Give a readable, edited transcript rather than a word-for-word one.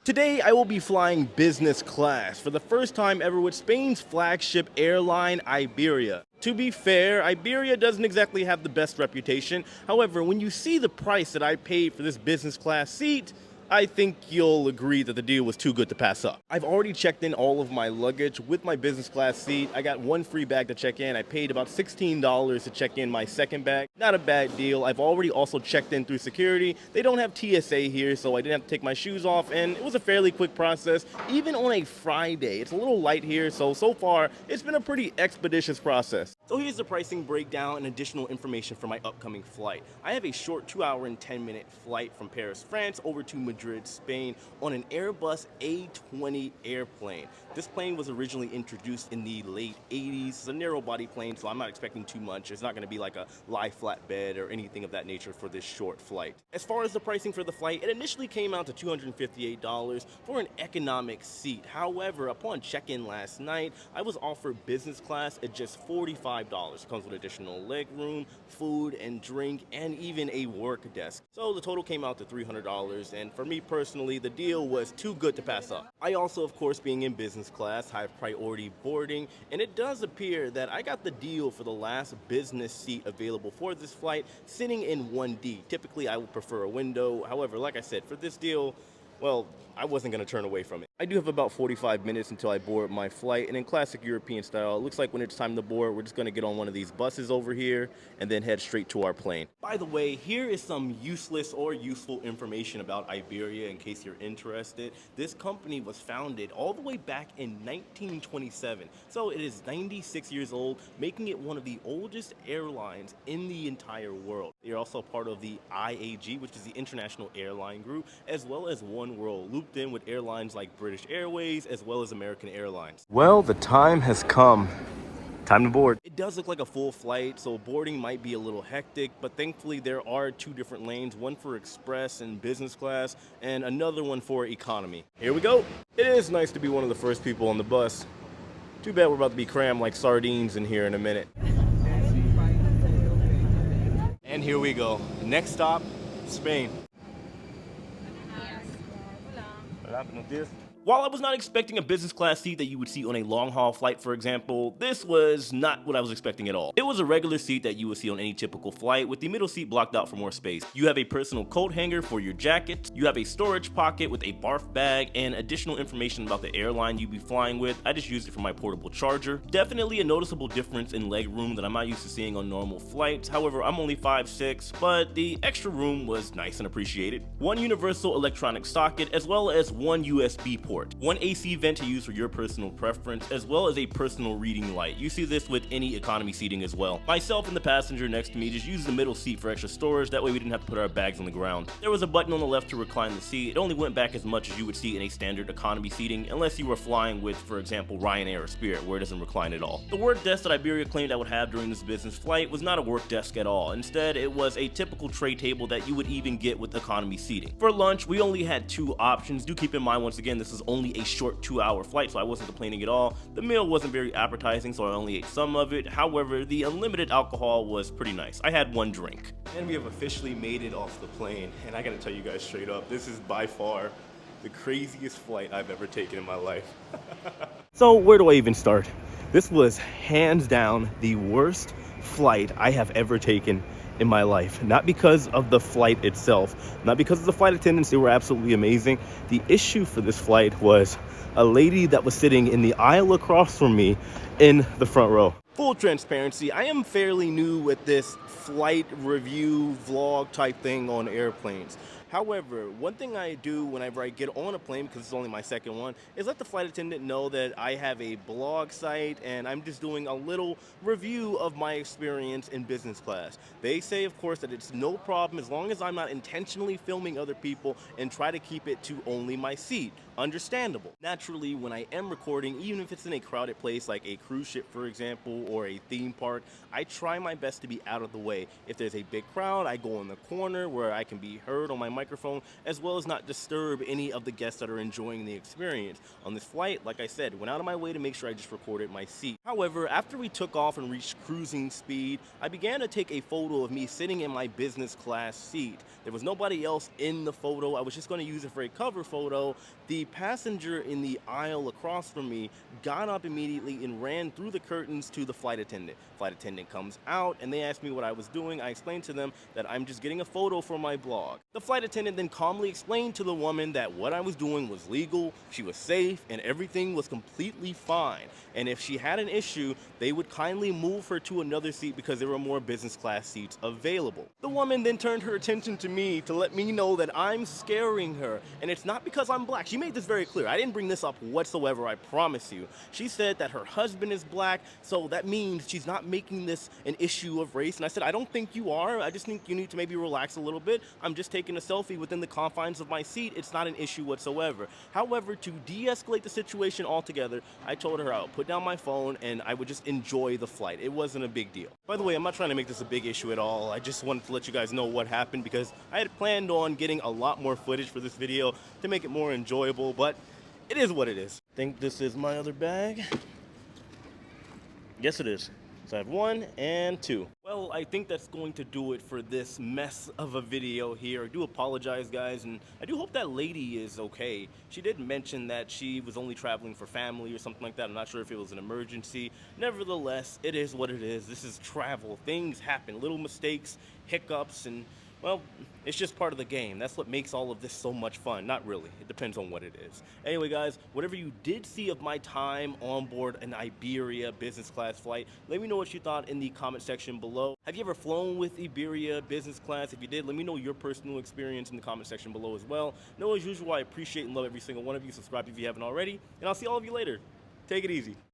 Today, I will be flying business class for the first time ever with Spain's flagship airline, Iberia. To be fair, Iberia doesn't exactly have the best reputation. However, when you see the price that I paid for this business class seat, I think you'll agree that the deal was too good to pass up. I've already checked in all of my luggage with my business class seat. I got one free bag to check in. I paid about $16 to check in my second bag. Not a bad deal. I've already also checked in through security. They don't have TSA here, so I didn't have to take my shoes off, and it was a fairly quick process, even on a Friday. It's a little light here, so far, it's been a pretty expeditious process. So here's the pricing breakdown and additional information for my upcoming flight. I have a short 2 hour and 10-minute flight from Paris, France over to Madrid, Spain on an Airbus A20 airplane. This plane was originally introduced in the late 80s. It's a narrow body plane, so I'm not expecting too much. It's not going to be like a lie flat bed or anything of that nature for this short flight. As far as the pricing for the flight, it initially came out to $258 for an economic seat. However, upon check-in last night, I was offered business class at just $45. It comes with additional leg room, food and drink, and even a work desk. So the total came out to $300, and for me personally, the deal was too good to pass up. I also, of course, being in business class, have priority boarding, and it does appear that I got the deal for the last business seat available for this flight, sitting in 1D. Typically, I would prefer a window. However, like I said, for this deal, well, I wasn't going to turn away from it. I do have about 45 minutes until I board my flight, and in classic European style, it looks like when it's time to board, we're just going to get on one of these buses over here and then head straight to our plane. By the way, here is some useless or useful information about Iberia in case you're interested. This company was founded all the way back in 1927, so it is 96 years old, making it one of the oldest airlines in the entire world. They are also part of the IAG, which is the International Airline Group, as well as One World, looped in with airlines like British Airways as well as American Airlines. Well, the time has come. Time to board. It does look like a full flight, so boarding might be a little hectic, but thankfully there are two different lanes, one for express and business class, and another one for economy. Here we go. It is nice to be one of the first people on the bus. Too bad we're about to be crammed like sardines in here in a minute. And here we go. Next stop, Spain. While I was not expecting a business class seat that you would see on a long haul flight, for example, this was not what I was expecting at all. It was a regular seat that you would see on any typical flight, with the middle seat blocked out for more space. You have a personal coat hanger for your jacket, you have a storage pocket with a barf bag, and additional information about the airline you'd be flying with. I just used it for my portable charger. Definitely a noticeable difference in leg room that I'm not used to seeing on normal flights. However, I'm only 5'6", but the extra room was nice and appreciated. One universal electronic socket, as well as one USB port. One AC vent to use for your personal preference, as well as a personal reading light. You see this with any economy seating as well. Myself and the passenger next to me just used the middle seat for extra storage, that way we didn't have to put our bags on the ground. There was a button on the left to recline the seat. It only went back as much as you would see in a standard economy seating, unless you were flying with, for example, Ryanair or Spirit, where it doesn't recline at all. The work desk that Iberia claimed I would have during this business flight was not a work desk at all. Instead, it was a typical tray table that you would even get with economy seating. For lunch, we only had two options. Do keep in mind, once again, this is only a short 2-hour flight, so I wasn't complaining at all. The meal wasn't very appetizing, so I only ate some of it. However, the unlimited alcohol was pretty nice. I had one drink. And we have officially made it off the plane, and I gotta tell you guys straight up, this is by far the craziest flight I've ever taken in my life. So where do I even start? This was hands down the worst flight I have ever taken in my life. Not because of the flight itself, not because of the flight attendants, they were absolutely amazing. The issue for this flight was a lady that was sitting in the aisle across from me in the front row. Full transparency, I am fairly new with this flight review vlog type thing on airplanes. However, one thing I do whenever I get on a plane, because it's only my second one, is let the flight attendant know that I have a blog site and I'm just doing a little review of my experience in business class. They say, of course, that it's no problem as long as I'm not intentionally filming other people and try to keep it to only my seat. Understandable. Naturally, when I am recording, even if it's in a crowded place like a cruise ship, for example, or a theme park, I try my best to be out of the way. If there's a big crowd, I go in the corner where I can be heard on my microphone, as well as not disturb any of the guests that are enjoying the experience. On this flight, like I said, went out of my way to make sure I just recorded my seat. However, after we took off and reached cruising speed, I began to take a photo of me sitting in my business class seat. There was nobody else in the photo. I was just going to use it for a cover photo. The passenger in the aisle across from me got up immediately and ran through the curtains to the flight attendant. Flight attendant comes out and they asked me what I was doing. I explained to them that I'm just getting a photo for my blog. The flight attendant then calmly explained to the woman that what I was doing was legal, she was safe, and everything was completely fine. And if she had an issue, they would kindly move her to another seat because there were more business class seats available. The woman then turned her attention to me to let me know that I'm scaring her. And it's not because I'm black. She made this very clear. I didn't bring this up whatsoever, I promise you. She said that her husband is black, so that means she's not making this an issue of race. And I said, I don't think you are. I just think you need to maybe relax a little bit. I'm just taking a selfie within the confines of my seat. It's not an issue whatsoever. However, to de-escalate the situation altogether, I told her I would put down my phone and I would just enjoy the flight. It wasn't a big deal. By the way, I'm not trying to make this a big issue at all. I just wanted to let you guys know what happened because I had planned on getting a lot more footage for this video to make it more enjoyable, but it is what it is. I think this is my other bag. Yes, it is. So I have 1 and 2. Well, I think that's going to do it for this mess of a video here. I do apologize, guys, and I do hope that lady is okay. She did mention that she was only traveling for family or something like that. I'm not sure if it was an emergency. Nevertheless, it is what it is. This is travel. Things happen. Little mistakes, hiccups, and well, it's just part of the game. That's what makes all of this so much fun. Not really. It depends on what it is. Anyway, guys, whatever you did see of my time on board an Iberia business class flight, let me know what you thought in the comment section below. Have you ever flown with Iberia business class? If you did, let me know your personal experience in the comment section below as well. As usual, I appreciate and love every single one of you. Subscribe if you haven't already, and I'll see all of you later. Take it easy.